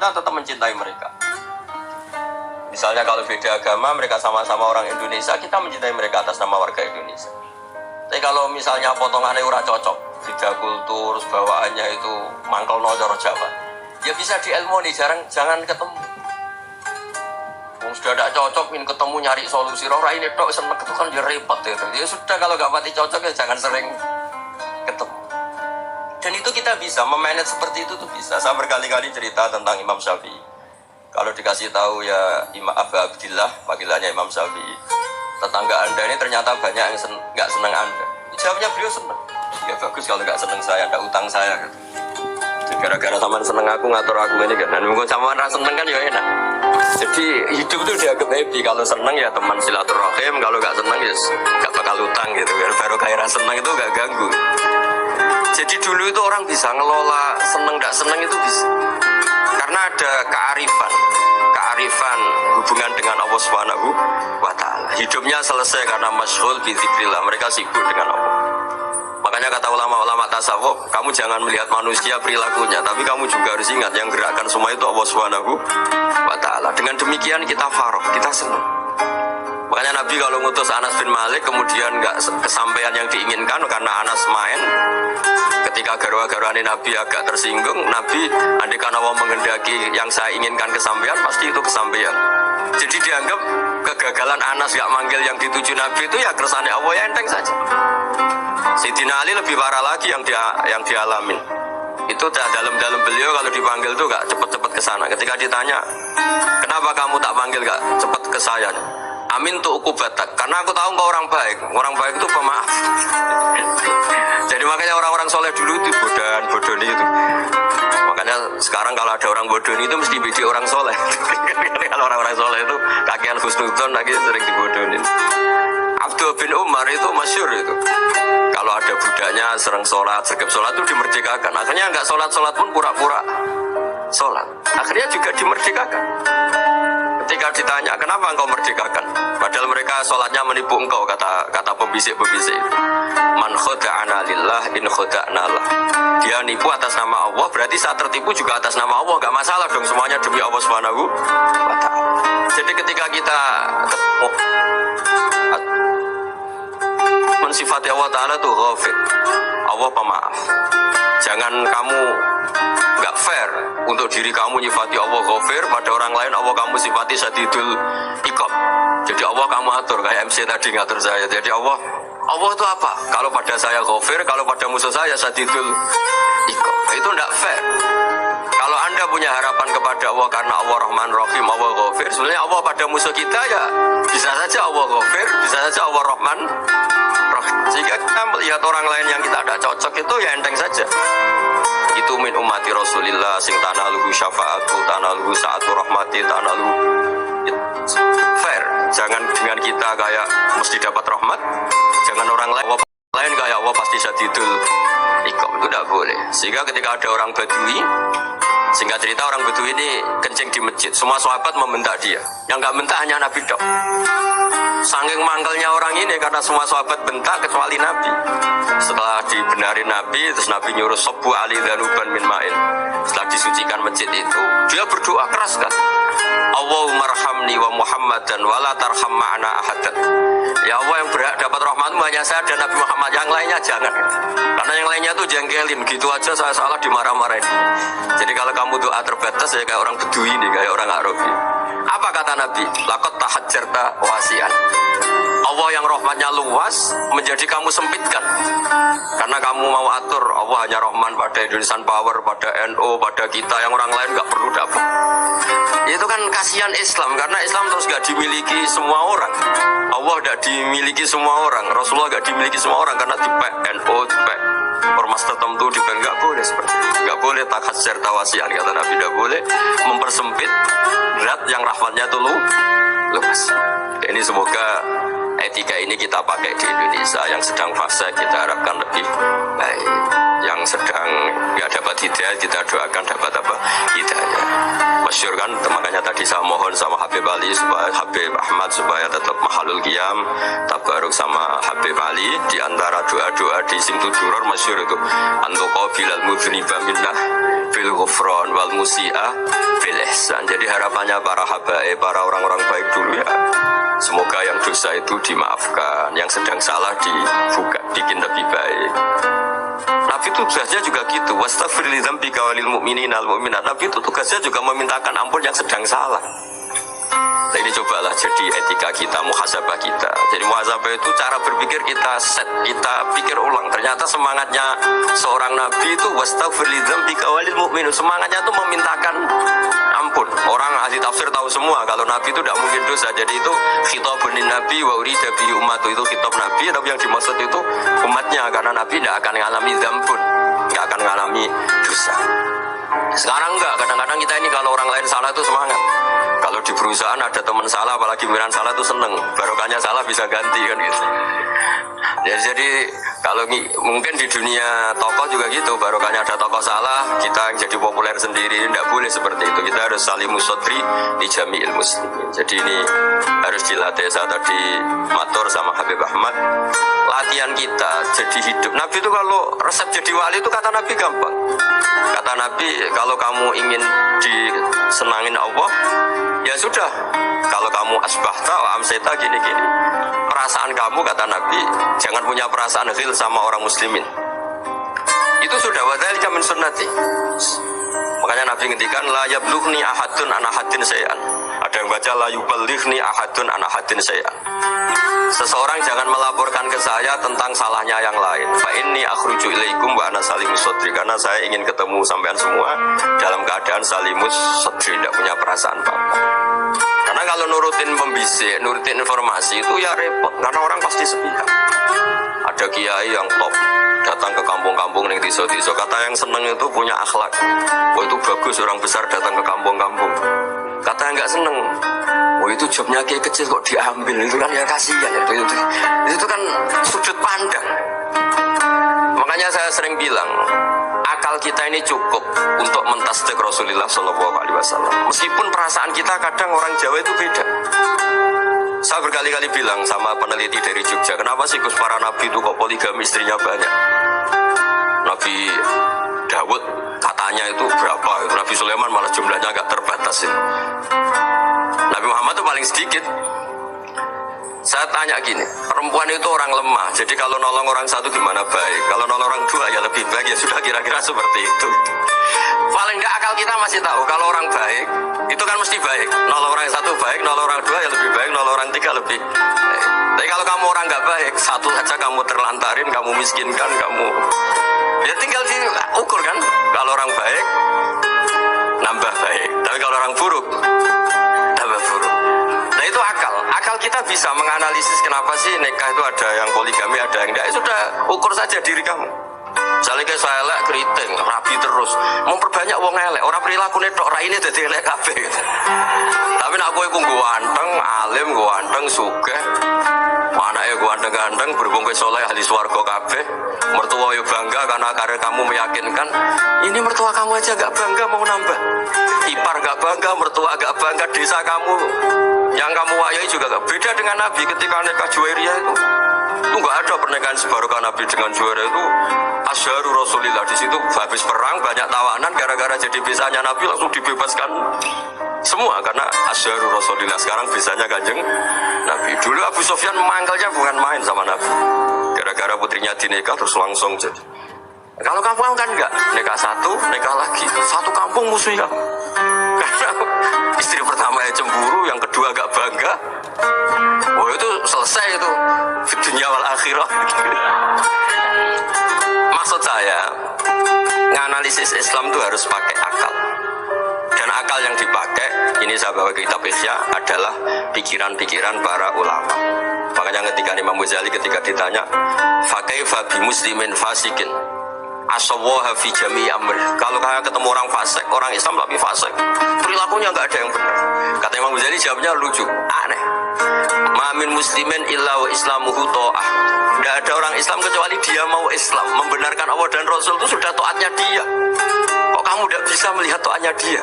kita tetap mencintai mereka. Misalnya kalau beda agama, mereka sama-sama orang Indonesia, kita mencintai mereka atas nama warga Indonesia. Tapi kalau misalnya potongannya ora cocok, beda kultur, bawaannya itu mangkel nojor Jawa, ya bisa diilmoni, jangan ketemu. Sudah tidak cocok, ingin ketemu nyari solusi. Roh ini tok seneng itu kan dia repot ya. Ya sudah, kalau nggak mati cocok ya jangan sering ketemu. Dan itu kita bisa memanage seperti itu tuh bisa. Saya berkali-kali cerita tentang Imam Syafi'i. Kalau dikasih tahu ya Imam Abu Abdillah, panggilannya Imam Syafi'i, tetangga anda ini ternyata banyak yang nggak senang anda. Jawabnya beliau senang. Ya bagus kalau nggak senang saya, ada utang saya gitu. Gara-gara sama seneng aku ngatur aku ini kan. Dan mungkin sama rasa seneng kan ya enak. Jadi hidup itu dianggap happy. Kalau seneng ya teman silaturahim, kalau nggak seneng ya nggak bakal utang gitu. Baru kayak rasa seneng itu nggak ganggu. Jadi dulu itu orang bisa ngelola seneng nggak seneng itu bisa. Karena ada kearifan hubungan dengan Allah Subhanahu wa Ta'ala. Hidupnya selesai karena masyhul bi dzikrillah, mereka sibuk dengan Allah. Makanya kata ulama-ulama tasawuf, kamu jangan melihat manusia perilakunya, tapi kamu juga harus ingat yang gerakkan semua itu Allah Subhanahu wa Ta'ala. Dengan demikian kita farah, kita senang. Makanya Nabi kalau ngutus Anas bin Malik kemudian nggak kesampaian yang diinginkan karena Anas main, ketika garwa-garwani Nabi agak tersinggung, Nabi andaikan Allah menghendaki yang saya inginkan kesampaian, pasti itu kesampaian. Jadi dianggap kegagalan Anas gak manggil yang dituju Nabi itu ya kersane Allah, ya enteng saja. Sayyidina Ali lebih parah lagi yang dialamin. Itu dalam beliau kalau dipanggil tuh gak cepet-cepet ke sana. Ketika ditanya, kenapa kamu tak panggil gak cepet ke saya? Amin tuh ukubatak, karena aku tahu engkau orang baik. Orang baik itu pemaaf. Jadi makanya orang-orang soleh dulu itu bodoh itu. Makanya sekarang kalau ada orang bodoh itu mesti beda orang soleh. Kalau orang-orang soleh itu kakian husnudzon lagi sering dibodohin. Abdul bin Umar itu masyhur itu. Kalau ada budaknya sering sholat, sergap sholat itu dimerdekakan. Akhirnya nggak sholat pun pura-pura sholat. Akhirnya juga dimerdekakan. Ketika ditanya, kenapa engkau merdekakan? Padahal mereka sholatnya menipu engkau, kata pembisik-pembisik. Man khoda'ana lillah in khoda'na lah. Dia nipu atas nama Allah, berarti saat tertipu juga atas nama Allah. Gak masalah dong, semuanya demi Allah Subhanahu wa Ta'ala. Jadi ketika kita mensifati Allah Ta'ala itu ghafir, Allah pemaaf. Jangan kamu gak fair untuk diri kamu nyifati Allah ghafir, pada orang lain Allah kamu sifati syadidul iqab. Jadi Allah kamu atur kayak MC tadi ngatur saya. Jadi Allah itu apa? Kalau pada saya ghafir, kalau pada musuh saya syadidul iqab. Itu tidak fair. Kalau anda punya harapan kepada Allah karena Allah Rahman Rahim, Allah ghafir, sebenarnya Allah pada musuh kita ya bisa saja Allah ghafir, bisa saja Allah Rahman Rahim. Sehingga kita melihat orang lain yang kita tidak cocok itu ya enteng saja. Itu min ummati Rasulillah sing tanaluhu syafa'atu, tanaluhu sa'atu rahmati, tanaluhu fair. Jangan dengan kita kayak mesti dapat rahmat, jangan orang lain kayak Allah pasti syadidul iqab, itu tidak boleh. Sehingga ketika ada orang Badui, singkat cerita orang Badui ini kencing di masjid, semua sahabat membentak dia, yang nggak bentak hanya Nabi dok. Saking mangkelnya orang ini karena semua sahabat bentak kecuali Nabi. Setelah dibenarin Nabi, terus Nabi nyuruh sobu ali danuban min ma'in. Setelah disucikan masjid itu, dia berdoa keras kan, Allahumma rahamni wa Muhammadan wa la tarham ma'ana ahadan. Ya Allah, yang berhak dapat rahmatmu hanya saya dan Nabi Muhammad, yang lainnya jangan. Karena yang lainnya tuh jengkelin, gitu aja saya salah dimarah-marahin. Jadi kalau kamu doa terbatas ya kayak orang Bedui nih, kayak orang Arabi. Apa kata Nabi? Laqad tahajjarta wasi'an. Allah yang rahmatnya luas menjadi kamu sempitkan. Karena kamu mau atur Allah hanya rahman pada Indonesian Power, pada NU, pada kita, yang orang lain nggak perlu dapat. Itu kan kasihan Islam, karena Islam terus gak dimiliki semua orang. Allah gak dimiliki semua orang, Rasulullah gak dimiliki semua orang, karena dipek NU, dipek ormas tertentu, dipek gak boleh seperti itu. Gak boleh takhasyar tawasian, kata Nabi, gak boleh mempersempit berat yang rahmatnya itu luas. Ini semoga etika ini kita pakai di Indonesia. Yang sedang fase kita harapkan lebih baik, yang sedang nggak dapat hidayah kita doakan dapat apa? Hidayah. Masyhur kan, makanya tadi saya mohon sama Habib Ali supaya Habib Ahmad supaya tetap mahalul qiyam tabaruk sama Habib Ali. Di antara doa-doa di Simtud Duror masyhur itu antuqabilal mudhniba minnah fil ghufran wal musi'a fil ihsan. Jadi harapannya para habaib, para orang-orang baik dulu ya, semoga yang dosa itu dimaafkan, yang sedang salah dibuka, bikin lebih baik. Nabi itu tugasnya juga gitu. Wastaghfir li dzambika walil mu'minina wal mu'minat. Nabi itu tugasnya juga memintakan ampun yang sedang salah. Nah, ini cobalah jadi etika kita, muhasabah kita. Jadi muhasabah itu cara berpikir kita set, kita pikir ulang. Ternyata semangatnya seorang nabi itu wastaghfir li dzambika walil mu'min. Semangatnya itu memintakan ampun. Orang ahli tafsir tahu semua kalau nabi itu tidak mungkin dosa. Jadi itu khitabun nabi wa urida bi ummatu, itu khitab nabi, tapi yang dimaksud itu umatnya, karena nabi tidak akan mengalami dzambun, tidak akan mengalami dosa. Sekarang enggak, kadang-kadang kita ini kalau orang lain salah itu semangat. Kalau di perusahaan ada teman salah, apalagi pimpinan salah itu seneng. Barokahnya salah bisa ganti kan gitu. Jadi kalau mungkin di dunia tokoh juga gitu, barokahnya ada tokoh salah, kita yang jadi populer sendiri. Tidak boleh seperti itu. Kita harus salimus sodri di jami'il muslimin. Jadi ini harus dilatih. Saya tadi matur sama Habib Ahmad, latihan kita jadi hidup. Nabi itu kalau resep jadi wali itu kata Nabi gampang. Kata Nabi, kalau kamu ingin disenangin Allah, ya sudah, kalau kamu asbahta wa amseta gini-gini, perasaan kamu, kata Nabi, jangan punya perasaan ghil sama orang muslimin. Itu sudah wadhalika min sunnati. Makanya Nabi ngendikan la yablughni ahadun an ahadin syai'an. Ada yang baca la yuballighni ahadun an ahadin syai'an. Seseorang jangan melaporkan ke saya tentang salahnya yang lain. Fa inni akhruju ilaikum wa ana salimus sodri. Karena saya ingin ketemu sampean semua dalam keadaan salimus sodri, tidak punya perasaan apa-apa. Karena kalau nurutin pembisik, nurutin informasi itu ya repot, karena orang pasti sepihak. Ada kiai yang top datang ke kampung-kampung yang desa-desa, kata yang seneng itu punya akhlak. Oh itu bagus, orang besar datang ke kampung-kampung. Kata yang nggak seneng, oh itu jobnya kiai kecil kok diambil, itu kan ya kasihan ya. Itu kan sudut pandang. Makanya saya sering bilang, akal kita ini cukup untuk mentasdik Rasulullah Shallallahu Alaihi Wasallam. Meskipun perasaan kita kadang orang Jawa itu beda. Saya berkali-kali bilang sama peneliti dari Jogja, kenapa sih Gus para nabi itu kok poligami istrinya banyak? Nabi Dawud katanya itu berapa? Nabi Sulaiman malah jumlahnya agak terbatas. Nabi Muhammad itu paling sedikit. Saya tanya gini, perempuan itu orang lemah, jadi kalau nolong orang satu gimana baik, kalau nolong orang dua ya lebih baik, ya sudah kira-kira seperti itu. Paling nggak akal kita masih tahu kalau orang baik itu kan mesti baik, nolong orang satu baik, nolong orang dua ya lebih baik, nolong orang tiga lebih baik. Tapi kalau kamu orang nggak baik, satu saja kamu terlantarin, kamu miskinkan, kamu ya tinggal diukur kan. Kalau orang baik nambah baik, tapi kalau orang buruk tambah buruk. Nah itu akal kita bisa menganalisis kenapa sih nikah itu ada yang poligami, ada yang enggak. Sudah ukur saja diri kamu. Misalnya kayak saya elek keriting, rapi terus, memperbanyak wong elek, orang perilaku netok raine dadi elek kabeh. Tapi nek kowe ku ganteng, alim, ganteng, sugih, anake ganteng-ganteng, berhubung kowe saleh ahli swarga kabeh, mertua yo bangga karena karir kamu meyakinkan. Ini mertua kamu aja gak bangga mau nambah. Ipar gak bangga, mertua gak bangga, desa kamu yang kamu wayai juga gak. Beda dengan Nabi ketika nikah Juwairiyah itu nggak ada pernikahan sebarokah Nabi dengan Juwairiyah itu. Asyharu Rasulillah, di situ habis perang banyak tawanan, gara-gara jadi bisanya Nabi langsung dibebaskan semua karena asyharu Rasulillah. Sekarang bisanya Kanjeng Nabi. Dulu Abu Sufyan memanggilnya bukan main sama Nabi, gara-gara putrinya dinikah terus langsung jadi. Kalau kamu kan enggak, nikah satu, nikah lagi, satu kampung musuh kamu. Karena istri pertama ya cemburu, yang kedua agak bangga. Oh itu selesai itu di dunia wal akhirah. Maksud saya, nganalisis Islam itu harus pakai akal. Dan akal yang dipakai, ini saya bawa ke kitab Ihya, adalah pikiran-pikiran para ulama. Makanya ketika Imam Ghazali ketika ditanya, fakaifa bi muslimin fasikin asawaha fi jami' amri. Kalau kalian ketemu orang fasik, orang Islam tapi fasik, perilakunya nggak ada yang benar. Kata Imam Ghazali jawabnya lucu, aneh. Ma min muslimin illa wa islamuhu ta'ah. Tidak ada orang Islam kecuali dia mau Islam, membenarkan Allah dan Rasul itu sudah taatnya dia. Kok kamu tidak bisa melihat taatnya dia?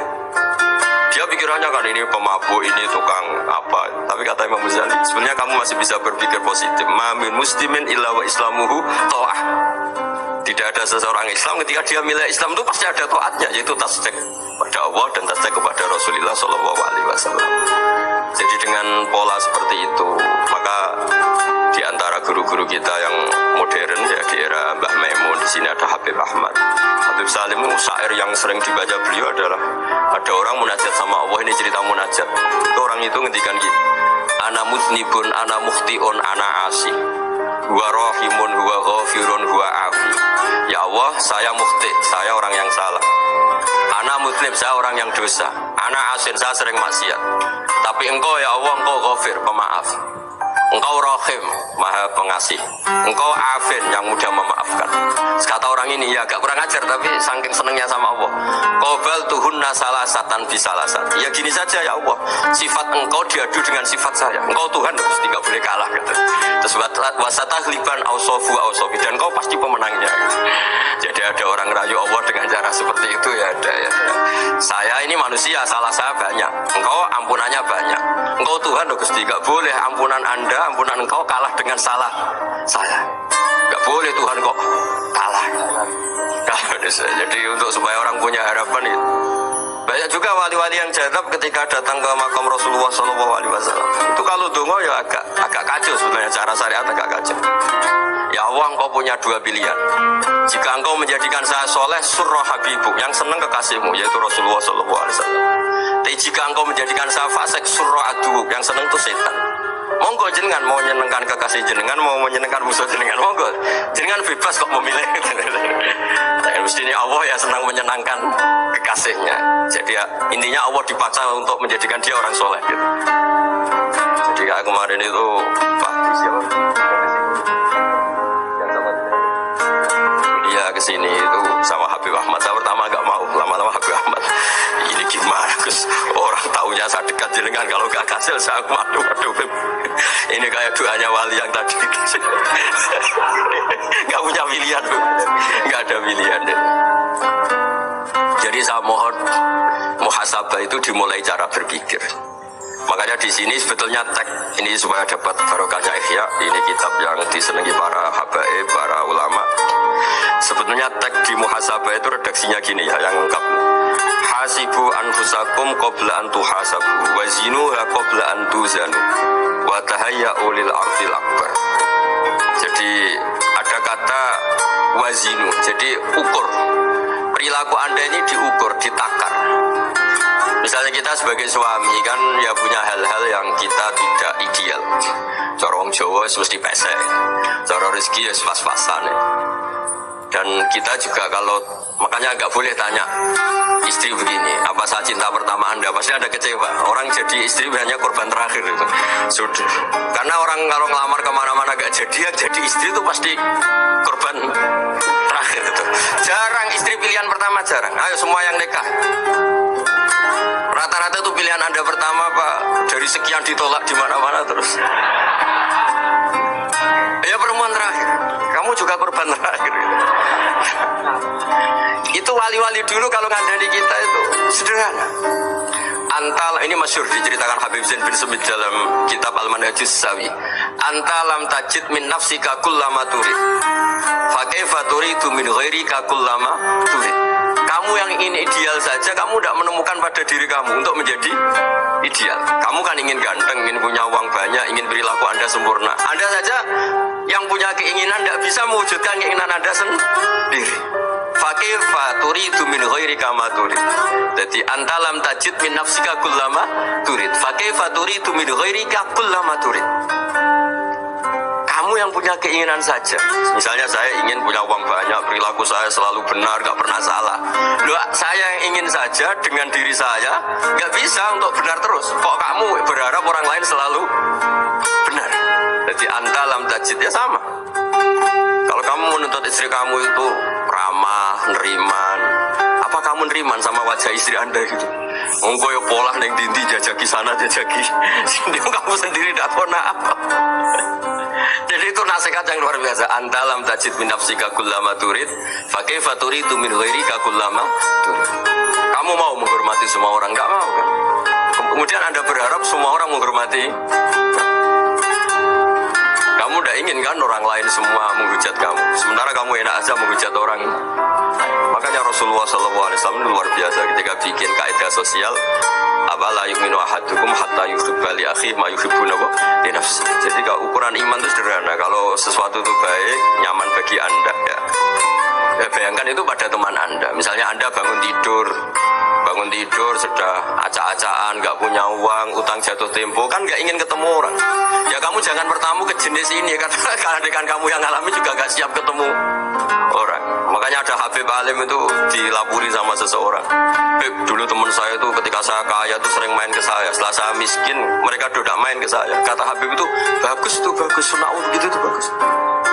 Dia pikirannya kan ini pemabuk, ini tukang apa. Tapi kata Imam Ghazali, sebenarnya kamu masih bisa berpikir positif. Ma min muslimin illa wa islamuhu ta'ah. Tidak ada seseorang Islam ketika dia milih Islam itu pasti ada taatnya, yaitu tasdik pada Allah dan tasdik kepada Rasul. Rasulillah Shallallahu Alaihi Wasallam. Jadi dengan pola seperti itu, maka di antara guru-guru kita yang modern ya di era Mbah Maimun, di sini ada Habib Ahmad, Habib Salim, syair yang sering dibaca beliau adalah ada orang munajat sama Allah. Ini cerita munajat. Itu orang itu ngendikan gitu, ana mutnibun, ana mukhtiun, ana asi, huwa rahimun, huwa ghafirun, huwa afi. Ya Allah, saya mukhti, saya orang yang salah. Ana mutnib, saya orang yang dosa. Ana asin, saya sering maksiat. Tapi engkau ya Allah, engkau ghafir, pemaaf. Engkau rahim, maha pengasih. Engkau afin, yang mudah memaafkan. Kata orang ini ya agak kurang ajar, tapi saking senengnya sama Allah. Qobal tuhunna salasatan bisalasat. Ya gini saja ya Allah, sifat engkau diadu dengan sifat saya. Engkau Tuhan, pasti gak boleh kalah kata. Terus wasatahliban ausofu ausofi, dan engkau pasti pemenangnya. Jadi ada orang rayu Allah dengan cara seperti itu ya ada ya. Saya ini manusia, salah saya banyak. Engkau ampunannya banyak. Engkau Tuhan, Gusti, gak boleh ampunan Anda, ampunan engkau kalah dengan salah saya. Gak boleh Tuhan kok kalah. Jadi untuk supaya orang punya harapan itu. Banyak juga wali-wali yang jadab ketika datang ke makam Rasulullah SAW. Itu kalau dongo ya agak kacau sebenarnya, cara syariat agak kacau. Ya Allah, engkau punya dua pilihan. Jika engkau menjadikan saya soleh, surah habibu, yang senang kekasihmu, yaitu Rasulullah SAW. Tapi jika engkau menjadikan saya fasik, surah adu, yang senang itu setan. Monggo jenengan mau menyenangkan kekasih jenengan, mau menyenangkan musuh jenengan, monggo jenengan bebas kok memilih. Tapi mestinya Allah ya senang menyenangkan kekasihnya. Jadi ya, intinya Allah dipaksa untuk menjadikan dia orang soleh gitu. Jadi kayak kemarin itu Pak siapa? Dia kesini itu sama Habib Ahmad. Saya pertama agak mau, lama-lama Habib Ahmad ini gimana Gus, orang taunya saya dekat jenengan, kalau gak hasil saya malu. Waduh, ini kayak doanya wali yang tadi. Gak punya pilihan, gak ada pilihan deh. Jadi saya mohon muhasabah itu dimulai cara berpikir. Makanya di sini sebetulnya teks ini supaya dapat barokahnya Ihya. Ini kitab yang disenangi para habaib, para ulama. Sebetulnya teks di muhasabah itu redaksinya gini ya, yang lengkap. Hasibu anfusakum qabla an tuhasabu wa zinuha qabla an tuzanu wa tahayya'u lil ardil akbar. Jadi ada kata wazinu, jadi ukur. Perilaku Anda ini diukur, ditakar. Misalnya kita sebagai suami kan ya punya hal-hal yang kita tidak ideal. Cara wong Jawa mesti pesek, cara rezeki ya pas-pasan. Dan kita juga kalau, makanya nggak boleh tanya istri begini, apa saya cinta pertama Anda, pasti Anda kecewa. Orang jadi istri hanya korban terakhir itu. Sudah. Karena orang kalau ngelamar kemana-mana gak jadi, yang jadi istri itu pasti korban terakhir itu. Jarang istri pilihan pertama, jarang. Ayo semua yang nikah, rata-rata itu pilihan Anda pertama Pak, dari sekian ditolak di mana-mana terus. Ya perempuan terakhir, kamu juga korban terakhir. Itu wali-wali dulu kalau ngandani kita itu sederhana. Antal, ini masyhur diceritakan Habib Zain bin Sumit dalam kitab Al-Manhajus Sawi. Antalam tajid min nafsika kullama turid, fa kaifa turidu min ghairika kullama turid. Kamu yang ingin ideal saja, kamu tidak menemukan pada diri kamu untuk menjadi ideal. Kamu kan ingin ganteng, ingin punya uang banyak, ingin perilaku Anda sempurna. Anda saja yang punya keinginan tidak bisa mewujudkan keinginan Anda sendiri. Fakaifa turidu min ghairika ma turid. Jadi antalam tajid min nafsika kullama turid. Fakaifa turidu min ghairika kullama turid. Kamu yang punya keinginan saja. Misalnya saya ingin punya uang banyak, perilaku saya selalu benar, gak pernah salah. Loh, saya yang ingin saja dengan diri saya gak bisa untuk benar terus. Kok kamu berharap orang lain selalu benar? Jadi antalam tajid ya sama. Kalau kamu menuntut istri kamu itu ramah, neriman, apa kamu neriman sama wajah istri Anda gitu? Engkau ya pola neng dindi jajaki sana jajaki sini, kamu sendiri tidak tahu apa. Jadi itu nasihat yang luar biasa. Antalam tajid min nafsika kullama turid, fa kaifa turidu min ghairika kullama turid. Kamu mau menghormati semua orang? Enggak mau kan? Kemudian Anda berharap semua orang menghormati. Kamu tidak ingin kan orang lain semua menghujat kamu, sementara kamu enak aja menghujat orang. Makanya Rasulullah SAW luar biasa ketika bikin kaidah sosial. La yu'minu ahadukum hatta yuhibba li akhihi ma yuhibbu li nafsihi. Jadi kalau ukuran iman itu sederhana. Kalau sesuatu itu baik, nyaman bagi Anda ya. Bayangkan itu pada teman Anda. Misalnya Anda bangun tidur sudah acak-acakan, nggak punya uang, utang jatuh tempo, kan nggak ingin ketemu orang. Ya kamu jangan bertamu ke jenis ini karena dengan kamu yang alami juga nggak siap ketemu orang. Makanya ada Habib Alim itu dilapuri sama seseorang. Habib, dulu teman saya itu ketika saya kaya itu sering main ke saya. Setelah saya miskin, mereka tidak main ke saya. Kata Habib itu, bagus, sunnaun gitu tuh bagus.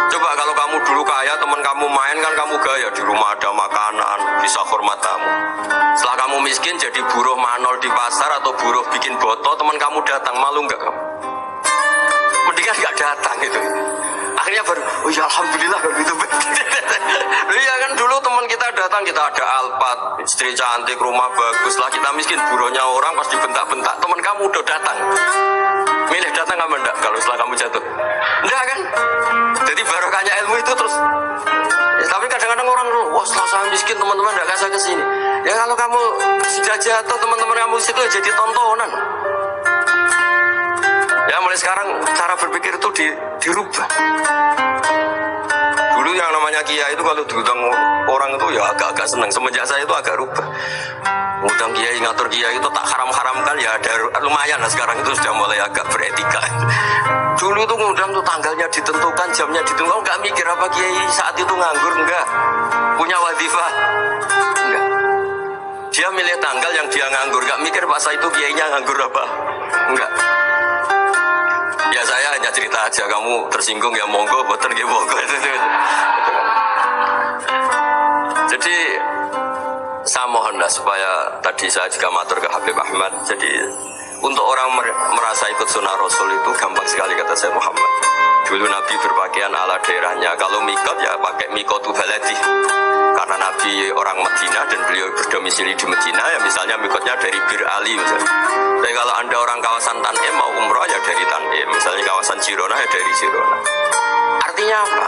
Coba kalau kamu dulu kaya, teman kamu main kan kamu gaya, di rumah ada makanan, bisa hormat kamu. Setelah kamu miskin jadi buruh manol di pasar atau buruh bikin botol, teman kamu datang, malu nggak kamu? Mendingan nggak datang gitu. Akhirnya baru, oh ya alhamdulillah kalau gitu. Iya kan dulu teman kita datang, kita ada Alphard, istri cantik, rumah bagus. Lah kita miskin, buruhnya orang pas dibentak-bentak, teman kamu udah datang. Milih datang apa enggak kalau setelah kamu jatuh? Enggak kan? Jadi barokahnya ilmu itu terus. Ya, tapi kadang-kadang orang, wah setelah saya miskin teman-teman enggak kasih ke sini. Ya kalau kamu sudah jatuh, teman-teman kamu di situ jadi tontonan. Ya mulai sekarang cara berpikir itu dirubah. Dulu yang namanya kiai itu kalau diundang orang itu ya agak-agak senang. Semenjak saya itu agak rubah. Ngundang kiai, ngatur kiai itu tak haram-haramkan ya ada lumayan lah sekarang itu sudah mulai agak beretika. Dulu itu ngundang tuh tanggalnya ditentukan, jamnya ditentukan, nggak mikir apa kiai saat itu nganggur, enggak. Punya wadifah, enggak. Dia milih tanggal yang dia nganggur, nggak mikir pas itu kiainya nganggur apa, enggak. Ya saya hanya cerita aja, kamu tersinggung ya monggo, boten ya monggo. Jadi saya mohonlah supaya tadi saya juga matur ke Habib Ahmad. Jadi untuk orang merasa ikut sunnah Rasul itu gampang sekali kata saya Muhammad. Dulu Nabi berpakaian ala daerahnya. Kalau mikot ya pakai mikotu baladi. Karena Nabi orang Madinah dan beliau berdomisili di Madinah ya misalnya mikotnya dari Bir Ali misalnya. Tapi kalau Anda orang kawasan Tanim mau umroh ya dari Tanim. Misalnya kawasan Jirona ya dari Jirona. Artinya apa?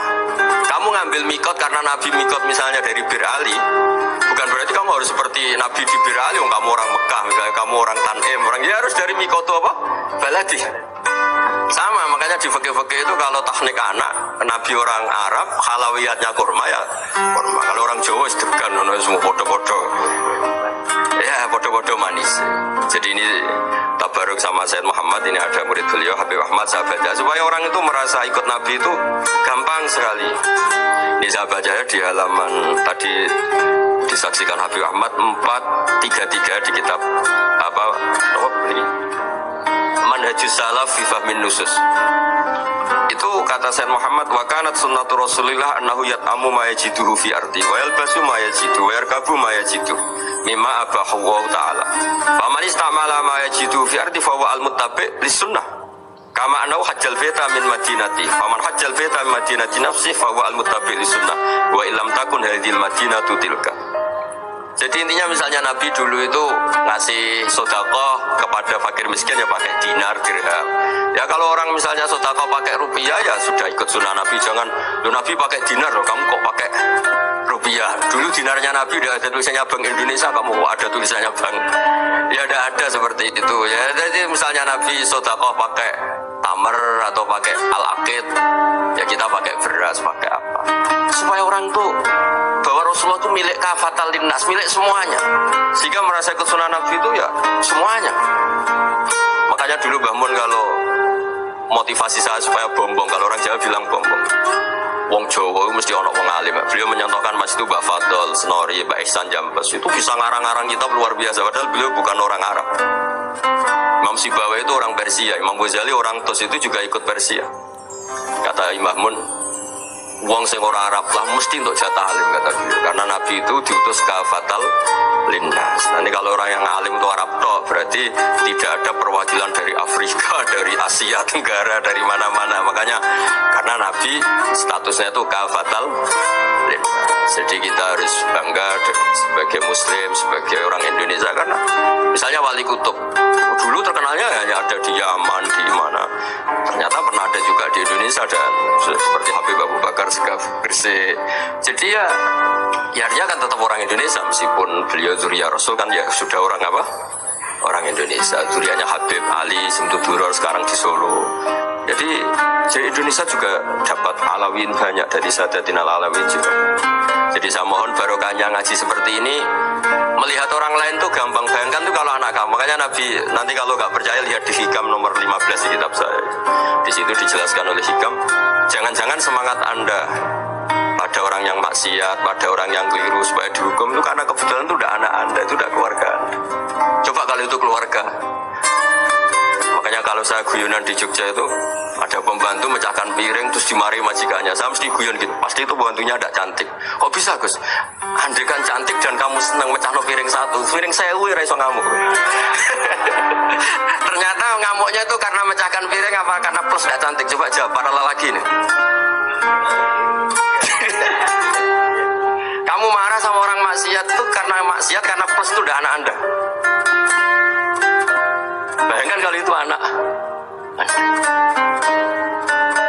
Kamu ngambil mikot karena Nabi mikot misalnya dari Bir Ali, bukan berarti kamu harus seperti Nabi di Bir Ali. Kamu orang Mekah misalnya, kamu orang Tanim, orang ya harus dari mikot itu apa? Baladi. Sama, makanya di fikih-fikih itu kalau teknik anak, Nabi orang Arab, halawiyatnya kurma ya kurma. Kalau orang Jawa sedegan, semua podo-podo. Ya, podo-podo manis. Jadi ini tabaruk sama Sayyid Muhammad, ini ada murid beliau Habib Ahmad, saya baca supaya orang itu merasa ikut Nabi itu gampang sekali. Ini saya baca ya di halaman tadi disaksikan Habib Ahmad 433 di kitab apa ini Manhajus Salaf fi Fahmin Nusus. Itu kata Sayyid Muhammad, wa kanat sunnatu Rasulillah annahu yat'amu ma yajiduhu fi ardi wa yalbasu ma yajidu wa yarkabu ma yajidu mimma abahu Allah ta'ala. Fa man istamala ma yajidu fi ardi fa huwa al-muttabi lis sunnah. Kama annahu hajjal baita min madinati. Fa man hajjal baita min madinati nafsi fa huwa al-muttabi lis sunnah. Wa illam takun hadhil madinatu tilka. Jadi intinya misalnya Nabi dulu itu ngasih sedekah kepada fakir miskin ya pakai dinar, dirham. Ya kalau orang misalnya sedekah pakai rupiah ya sudah ikut sunnah Nabi. Jangan, lu Nabi pakai dinar loh, kamu kok pakai rupiah. Dulu dinarnya Nabi udah ada tulisannya Bank Indonesia, kamu ada tulisannya Bank. Ya udah ada seperti itu. Ya jadi misalnya Nabi sedekah pakai tamer atau pakai al-aqid, ya kita pakai beras, pakai apa. Supaya orang tuh bahwa Rasulullah itu milik kafatal linnas, milik semuanya. Sehingga merasa ikut sunnah Nabi itu ya semuanya. Makanya dulu Mbah Mun kalau motivasi saya supaya bombong, kalau orang Jawa bilang bombong. Wong Jawa itu mesti ono wong alim. Beliau menyontohkan Mas itu Mbah Fadol, Senori, Mbah Ihsan Jambes. Itu bisa ngarang-ngarang kitab luar biasa. Padahal beliau bukan orang Arab. Imam Sibawa itu orang Persia. Imam Ghazali orang Tos itu juga ikut Persia. Kata Imam Mun, wong sing ora Arab lah mesti untuk jatah alim kata beliau. Karena Nabi itu diutus kafatal linnas. Nanti kalau orang yang alim itu Arab tok, berarti tidak ada perwakilan dari Afrika, dari Asia Tenggara, dari mana-mana. Makanya karena Nabi statusnya itu kafatal linnas. Jadi kita harus bangga sebagai Muslim, sebagai orang Indonesia karena misalnya Wali Kutub dulu terkenalnya hanya ada di Yaman, di mana. Ternyata pernah ada juga di Indonesia dan seperti Habib Abu Bakar suka bersih. Jadi ya artinya kan tetap orang Indonesia meskipun beliau zuriya Rasul kan ya sudah orang apa? Orang Indonesia. Zuriyanya Habib Ali Simtuduror sekarang di Solo. Jadi Indonesia juga dapat alawin banyak dari Sadatinal Alawin juga. Jadi saya mohon barokahnya ngaji seperti ini, melihat orang lain tuh gampang. Bayangkan tuh kalau anak kamu, makanya Nabi nanti kalau nggak percaya lihat di Hikam nomor 15 di kitab saya. Di situ dijelaskan oleh Hikam, jangan-jangan semangat Anda pada orang yang maksiat, pada orang yang keliru supaya dihukum itu karena kebetulan itu udah anak Anda, itu udah keluarga Anda. Coba kalau itu keluarga. Makanya kalau saya guyonan di Jogja itu ada pembantu mecahkan piring terus dimarahi majikannya, saya mesti guyon gitu, pasti itu pembantunya tidak cantik. Kok bisa Gus? Andai kan cantik dan kamu senang mecahno piring satu, piring saya iso ngamuk. Ternyata ngamuknya itu karena mecahkan piring apa karena plus tidak cantik? Coba jawab para lelaki nih. Kamu marah sama orang maksiat itu karena maksiat karena plus itu udah anak Anda. Bayangkan kalau itu anak.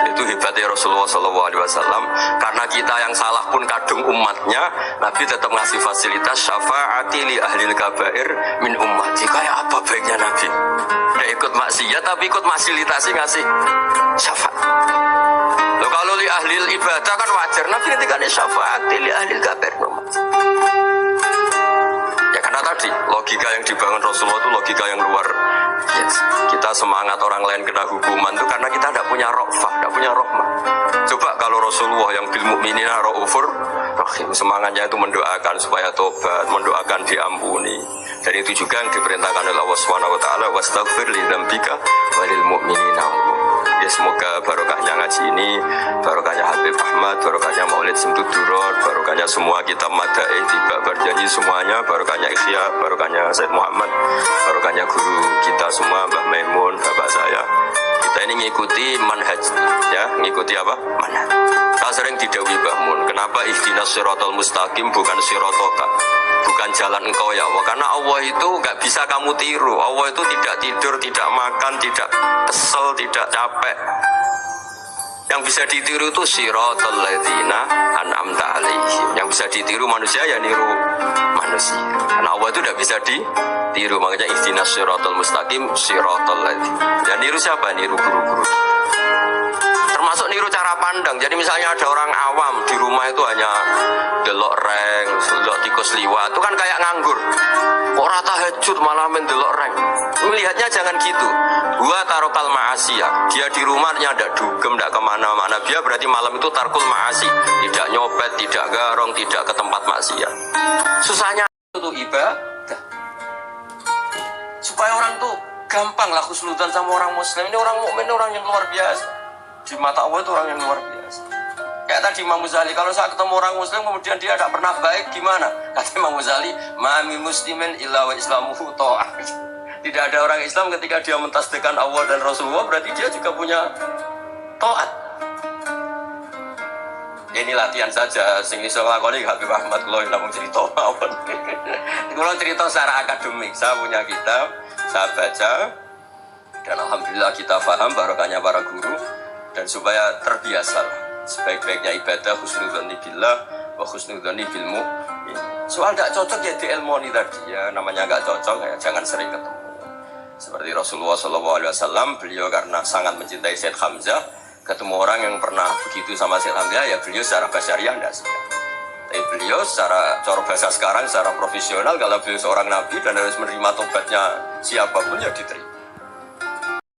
Itu hebatnya Rasulullah SAW. Karena kita yang salah pun kadung umatnya, Nabi tetap ngasih fasilitas syafaati li ahlil kabair min ummati. Kayak apa baiknya Nabi? Dia ikut maksiat tapi ikut fasilitasi ngasih syafaat. Loh, kalau li ahlil ibadah kan wajar. Nabi ketika ada syafaati li ahlil kabair min ummati. Ya karena tadi logika yang dibangun Rasulullah itu logika yang luar biasa. Kita semangat orang lain kena hukuman itu karena kita tidak punya rofah, tidak punya rahmah. Coba kalau Rasulullah yang bil mu'minina raufur rahim, semangatnya itu mendoakan supaya tobat, mendoakan diampuni. Dan itu juga yang diperintahkan oleh Allah Subhanahu wa taala, wastaghfir li dzambika walil mu'minina. Ya semoga barokahnya ngaji ini, barokahnya Habib Ahmad, barokahnya Maulid Simtuduror, barokahnya semua kitab Madaih, tiba berjanji semuanya, barokahnya Ikhya, barokahnya Said Muhammad, barokahnya guru kita semua, Mbah Maimun, bapak saya. Kita ini ngikuti manhaj, ya, ngikuti apa? Manhaj. Saya sering didhawuhi Mbah Mun, kenapa ihdinas siratal mustaqim bukan siratoka? Bukan jalan engkau ya Allah, karena Allah itu nggak bisa kamu tiru. Allah itu tidak tidur, tidak makan, tidak kesel, tidak capek. Yang bisa ditiru itu siratal ladzina an'amta alaihim. Yang bisa ditiru manusia ya niru manusia. Karena Allah itu tidak bisa ditiru, makanya ihdinas siratal mustaqim siratal ladzina. Ya niru siapa? Niru guru-guru. Termasuk niru cara pandang. Jadi misalnya ada orang awam di rumah itu hanya delok reng, delok tikus liwat, itu kan kayak nganggur. Kok rata tahajud malah mendelok reng. Melihatnya jangan gitu. Gua tarokal ma'asiyah. Dia di rumahnya tidak dugem, tidak kemana-mana. Dia berarti malam itu tarkul ma'asi. Tidak nyopet, tidak garong, tidak ke tempat maksiat. Susahnya itu ibadah. Supaya orang tuh gampang lah khusnudzan sama orang muslim. Ini orang mukmin, orang yang luar biasa. Di mata Allah itu orang yang luar biasa. Kayak tadi Imam Ghazali, kalau saya ketemu orang muslim kemudian dia tidak pernah baik, gimana? Kata Imam Ghazali, mami muslimin illa wa islamuhu ta'ah. Tidak ada orang Islam ketika dia mentasbihkan Allah dan Rasulullah, berarti dia juga punya taat. Ini latihan saja, sing iso nglakoni Habib Ahmad kula namung cerita mawon. Kula cerita secara akademik, saya punya kitab, saya baca, dan alhamdulillah kita paham barokahnya para guru, dan supaya terbiasa sebaik-baiknya ibadah husnudzani billah wa husnudzani bil mu'min. Soal tidak cocok ya diilmoni tadi ya, namanya nggak cocok ya jangan sering ketemu. Seperti Rasulullah SAW, beliau karena sangat mencintai Said Hamzah, ketemu orang yang pernah begitu sama Said Hamzah, ya beliau secara basyariah tidak suka. Tapi beliau secara cara bahasa sekarang, secara profesional, kalau beliau seorang nabi dan harus menerima tobatnya siapapun ya diterima.